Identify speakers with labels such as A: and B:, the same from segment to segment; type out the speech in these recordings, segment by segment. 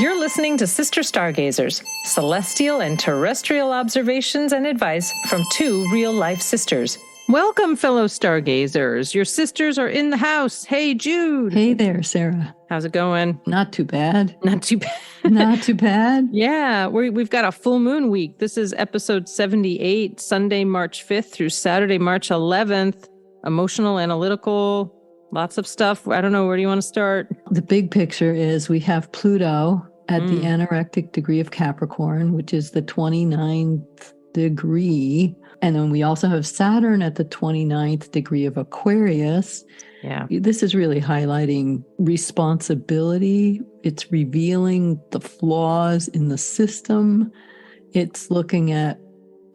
A: You're listening to Sister Stargazers, celestial and terrestrial observations and advice from two real-life sisters.
B: Welcome, fellow Stargazers. Your sisters are in the house. Hey, Jude.
C: Hey there, Sarah.
B: How's it going?
C: Not too bad.
B: Not too bad.
C: Not too bad.
B: Yeah, we've got a full moon week. This is episode 78, Sunday, March 5th through Saturday, March 11th. Emotional, analytical, lots of stuff. I don't know. Where do you want to start?
C: The big picture is we have Pluto at the anorectic degree of Capricorn, which is the 29th degree. And then we also have Saturn at the 29th degree of Aquarius.
B: Yeah.
C: This is really highlighting responsibility. It's revealing the flaws in the system. It's looking at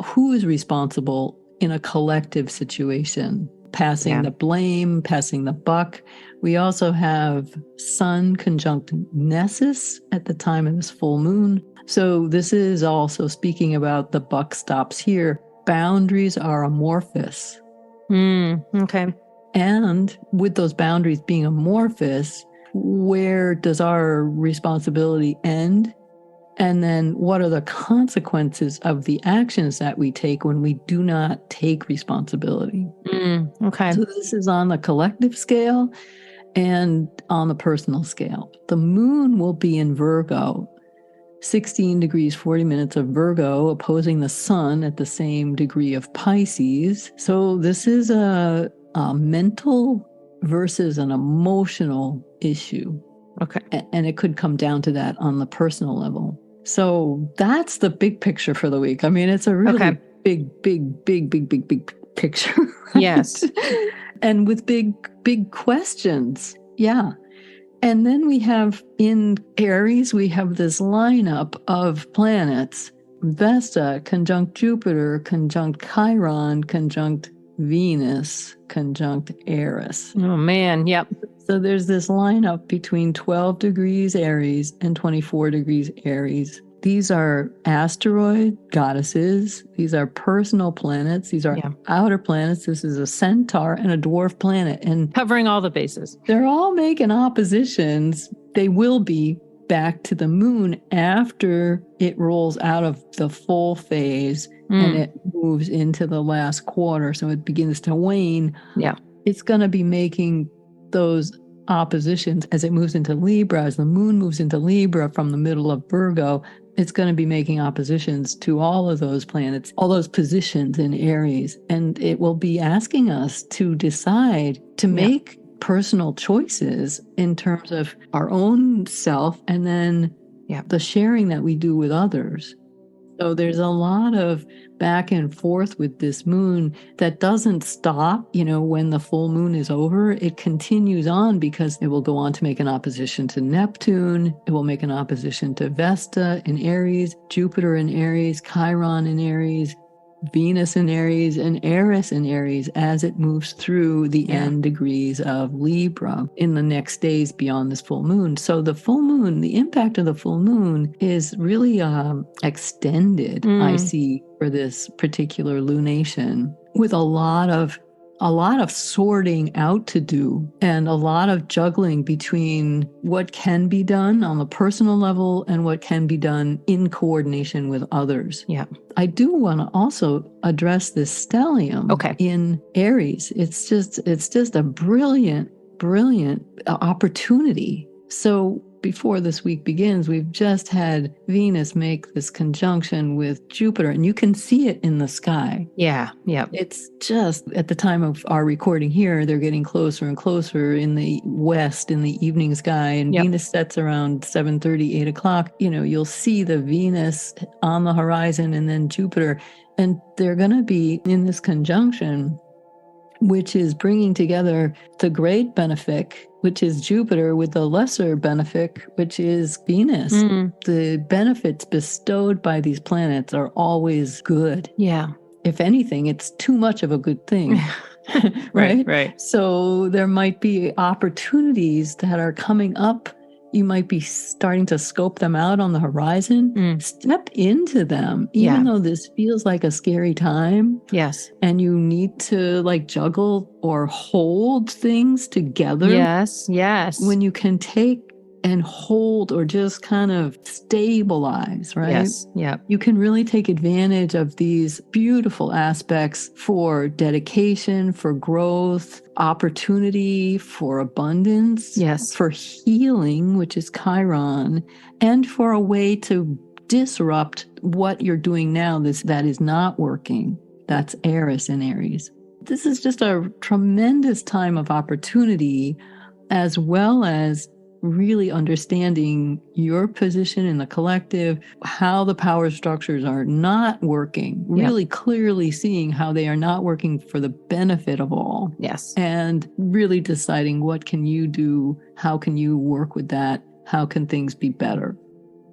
C: who is responsible in a collective situation, passing the blame, passing the buck. We also have Sun conjunct Nessus at the time of this full moon. So this is also speaking about the buck stops here. Boundaries are amorphous.
B: Okay.
C: And with those boundaries being amorphous, where does our responsibility end? And then what are the consequences of the actions that we take when we do not take responsibility?
B: Okay.
C: So this is on the collective scale and on the personal scale. The moon will be in Virgo, 16 degrees, 40 minutes of Virgo, opposing the sun at the same degree of Pisces. So this is a mental versus an emotional issue.
B: Okay.
C: And it could come down to that on the personal level. So that's the big picture for the week. I mean, it's a really big picture. Right?
B: Yes.
C: And with big questions. Yeah. And then we have in Aries, we have this lineup of planets. Vesta, conjunct Jupiter, conjunct Chiron, conjunct Venus, conjunct Eris.
B: Oh, man. Yep.
C: So there's this lineup between 12 degrees Aries and 24 degrees Aries. These are asteroid goddesses. These are personal planets. These are outer planets. This is a centaur and a dwarf planet. And
B: covering all the bases.
C: They're all making oppositions. They will be back to the moon after it rolls out of the full phase and it moves into the last quarter. So it begins to wane.
B: Yeah.
C: It's going to be making those oppositions as it moves into Libra, as the moon moves into Libra from the middle of Virgo. It's going to be making oppositions to all of those planets, all those positions in Aries. And it will be asking us to decide to make personal choices in terms of our own self and then the sharing that we do with others. So there's a lot of back and forth with this moon that doesn't stop, when the full moon is over. It continues on because it will go on to make an opposition to Neptune. It will make an opposition to Vesta in Aries, Jupiter in Aries, Chiron in Aries, Venus in Aries, and Eris in Aries as it moves through the end degrees of Libra in the next days beyond this full moon. So the full moon, the impact of the full moon is really extended, I see, for this particular lunation, with a lot of sorting out to do and a lot of juggling between what can be done on the personal level and what can be done in coordination with others.
B: Yeah.
C: I do want to also address this stellium in Aries. It's just a brilliant opportunity. So before this week begins, we've just had Venus make this conjunction with Jupiter, and you can see it in the sky.
B: Yeah.
C: It's just at the time of our recording here, they're getting closer and closer in the west, in the evening sky, and Venus sets around 7:30, 8 o'clock. You'll see the Venus on the horizon and then Jupiter, and they're going to be in this conjunction, which is bringing together the great benefic, which is Jupiter, with the lesser benefic, which is Venus. The benefits bestowed by these planets are always good.
B: Yeah.
C: If anything, it's too much of a good thing. Right. So there might be opportunities that are coming up. You might be starting to scope them out on the horizon. Step into them, even though this feels like a scary time.
B: Yes.
C: And you need to juggle or hold things together.
B: Yes.
C: When you can take and hold or just kind of stabilize, right?
B: Yes. Yeah.
C: You can really take advantage of these beautiful aspects for dedication, for growth, opportunity, for abundance,
B: Yes.
C: for healing, which is Chiron, and for a way to disrupt what you're doing now that is not working. That's Eris in Aries. This is just a tremendous time of opportunity, as well as really understanding your position in the collective, how the power structures are not working, really clearly seeing how they are not working for the benefit of all.
B: Yes.
C: And really deciding what can you do, how can you work with that, how can things be better.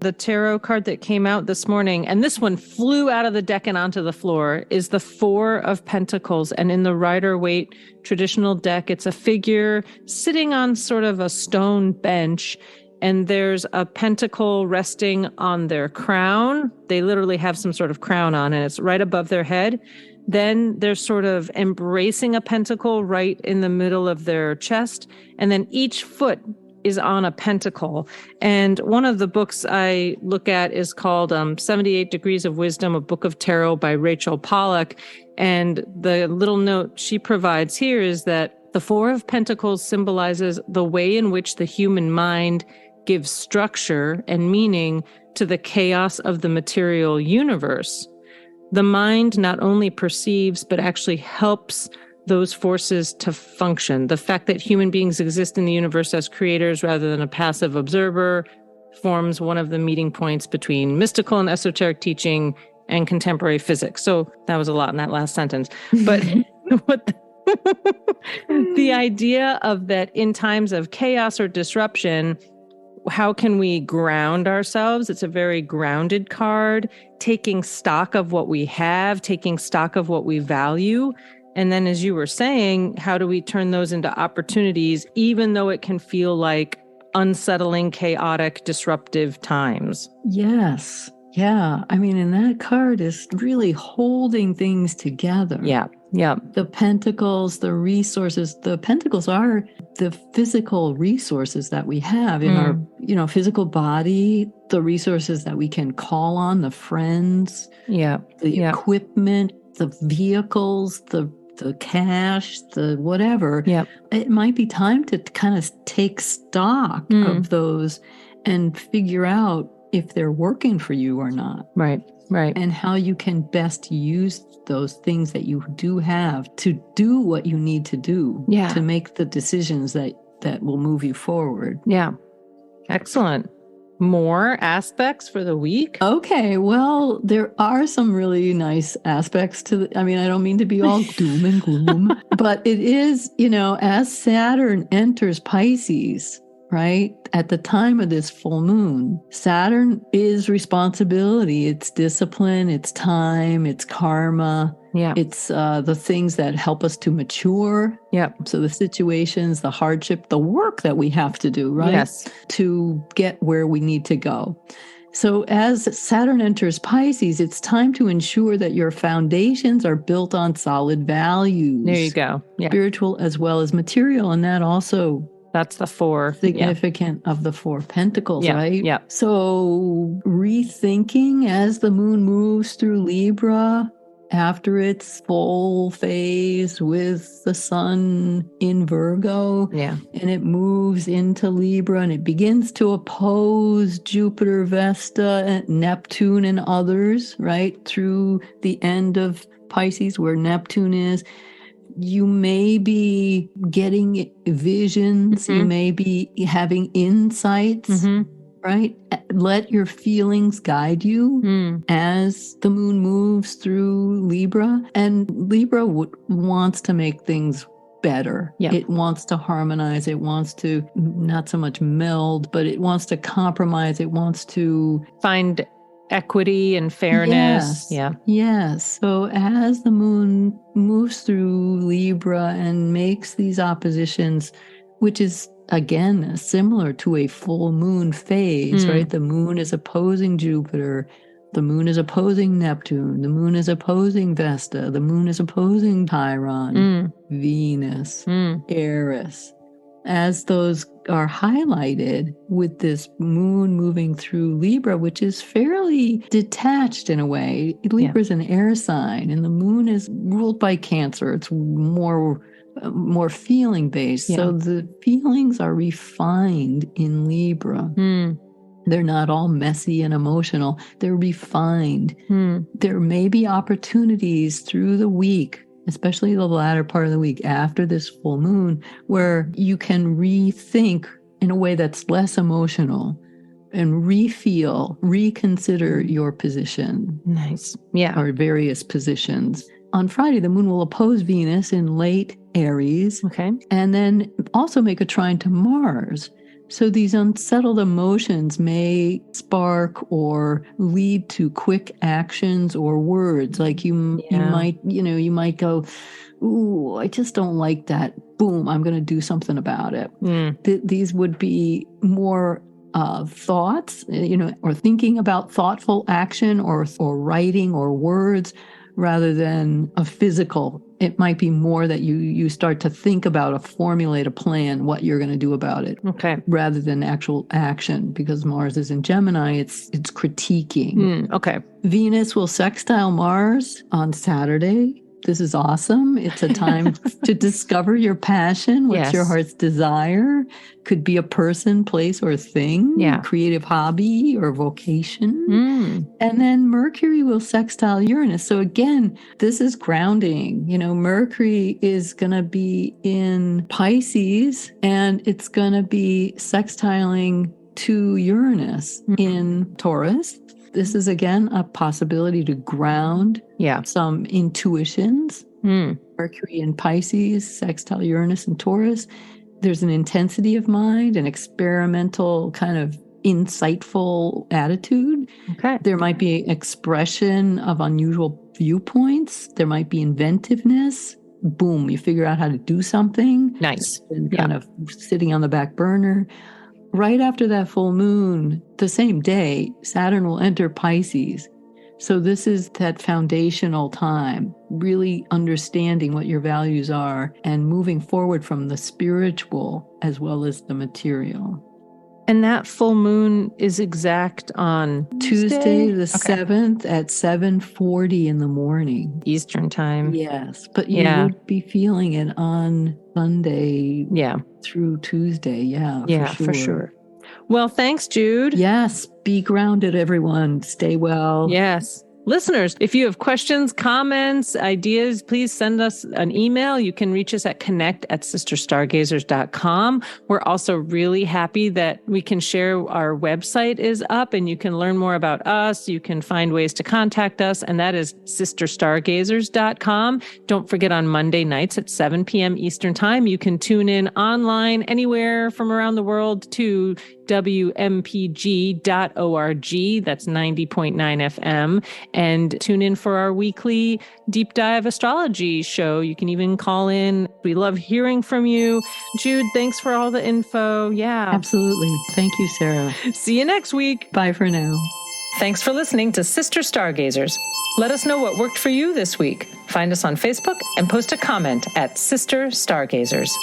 B: The tarot card that came out this morning, and this one flew out of the deck and onto the floor, is the Four of Pentacles. And in the Rider-Waite traditional deck, it's a figure sitting on sort of a stone bench, and there's a pentacle resting on their crown. They literally have some sort of crown on, and it's right above their head. Then they're sort of embracing a pentacle right in the middle of their chest, and then each foot is on a pentacle. And one of the books I look at is called 78 Degrees of Wisdom, a book of tarot by Rachel Pollack. And the little note she provides here is that the Four of Pentacles symbolizes the way in which the human mind gives structure and meaning to the chaos of the material universe. The mind not only perceives, but actually helps those forces to function. The fact that human beings exist in the universe as creators rather than a passive observer forms one of the meeting points between mystical and esoteric teaching and contemporary physics. So that was a lot in that last sentence. But the idea of that in times of chaos or disruption, how can we ground ourselves? It's a very grounded card, taking stock of what we have, taking stock of what we value. And then, as you were saying, how do we turn those into opportunities, even though it can feel like unsettling, chaotic, disruptive times?
C: Yes. Yeah. I mean, and that card is really holding things together.
B: Yeah. Yeah.
C: The pentacles, the resources, the pentacles are the physical resources that we have in our, physical body, the resources that we can call on, the friends, the equipment, the vehicles, the cash, the whatever. It might be time to kind of take stock of those and figure out if they're working for you or not.
B: Right.
C: And how you can best use those things that you do have to do what you need to do to make the decisions that will move you forward.
B: Yeah. Excellent. More aspects for the week?
C: Okay, well, there are some really nice aspects to I don't mean to be all doom and gloom, but it is, as Saturn enters Pisces, right? At the time of this full moon, Saturn is responsibility. It's discipline, it's time, it's karma.
B: Yeah.
C: It's the things that help us to mature.
B: Yeah.
C: So the situations, the hardship, the work that we have to do, right?
B: Yes.
C: To get where we need to go. So as Saturn enters Pisces, it's time to ensure that your foundations are built on solid values.
B: There you go. Yeah.
C: Spiritual as well as material. And that also
B: that's the four.
C: Significant of the Four Pentacles, right?
B: Yeah.
C: So rethinking as the moon moves through Libra, after its full phase with the sun in Virgo, and it moves into Libra and it begins to oppose Jupiter, Vesta, Neptune, and others, right? Through the end of Pisces, where Neptune is. You may be getting visions, you may be having insights, right? Let your feelings guide you as the moon moves through Libra. And Libra wants to make things better. It wants to harmonize. It wants to not so much meld, but it wants to compromise. It wants to
B: find equity and fairness.
C: Yes. So as the moon moves through Libra and makes these oppositions, which is again similar to a full moon phase, right? The moon is opposing Jupiter, the moon is opposing Neptune, the moon is opposing Vesta, the moon is opposing Chiron, Venus, Eris. as those are highlighted with this moon moving through Libra, which is fairly detached in a way. Libra is an air sign, and the moon is ruled by Cancer. It's more feeling based. Yeah. So the feelings are refined in Libra. They're not all messy and emotional. They're refined. There may be opportunities through the week, especially the latter part of the week after this full moon, where you can rethink in a way that's less emotional and reconsider your position.
B: Nice. Yeah.
C: Or various positions. On Friday, the moon will oppose Venus in late Aries.
B: Okay.
C: And then also make a trine to Mars. So these unsettled emotions may spark or lead to quick actions or words. Like you might go, ooh, I just don't like that. Boom, I'm going to do something about it. These would be more thoughts, or thinking about thoughtful action or writing or words rather than a physical. It might be more that you start to think about formulate a plan, what you're going to do about it.
B: Okay.
C: Rather than actual action, because Mars is in Gemini, it's critiquing.
B: Okay.
C: Venus will sextile Mars on Saturday. This is awesome. It's a time to discover your passion. What's your heart's desire? Could be a person, place, or thing.
B: Yeah.
C: Creative hobby or vocation. And then Mercury will sextile Uranus. So again, this is grounding. Mercury is going to be in Pisces, and it's going to be sextiling to Uranus in Taurus. This is, again, a possibility to ground some intuitions. Mercury in Pisces, sextile Uranus and Taurus. There's an intensity of mind, an experimental kind of insightful attitude.
B: Okay.
C: There might be expression of unusual viewpoints. There might be inventiveness. Boom, you figure out how to do something.
B: Nice.
C: And kind of sitting on the back burner. Right after that full moon, the same day, Saturn will enter Pisces. So this is that foundational time, really understanding what your values are and moving forward from the spiritual as well as the material.
B: And that full moon is exact on
C: Tuesday the 7th at 7:40 in the morning.
B: Eastern time.
C: Yes, but you would be feeling it on Sunday through Tuesday.
B: For sure. Well, thanks, Jude.
C: Yes, be grounded, everyone. Stay well.
B: Yes. Listeners, if you have questions, comments, ideas, please send us an email. You can reach us at connect@SisterStargazers.com. We're also really happy that we can share our website is up and you can learn more about us. You can find ways to contact us, and that is SisterStargazers.com. Don't forget, on Monday nights at 7 p.m. Eastern Time, you can tune in online anywhere from around the world to WMPG.org. That's 90.9 FM. And tune in for our weekly deep dive astrology show. You can even call in. We love hearing from you. Jude, thanks for all the info. Yeah.
C: Absolutely. Thank you, Sarah.
B: See you next week.
C: Bye for now.
A: Thanks for listening to Sister Stargazers. Let us know what worked for you this week. Find us on Facebook and post a comment at Sister Stargazers.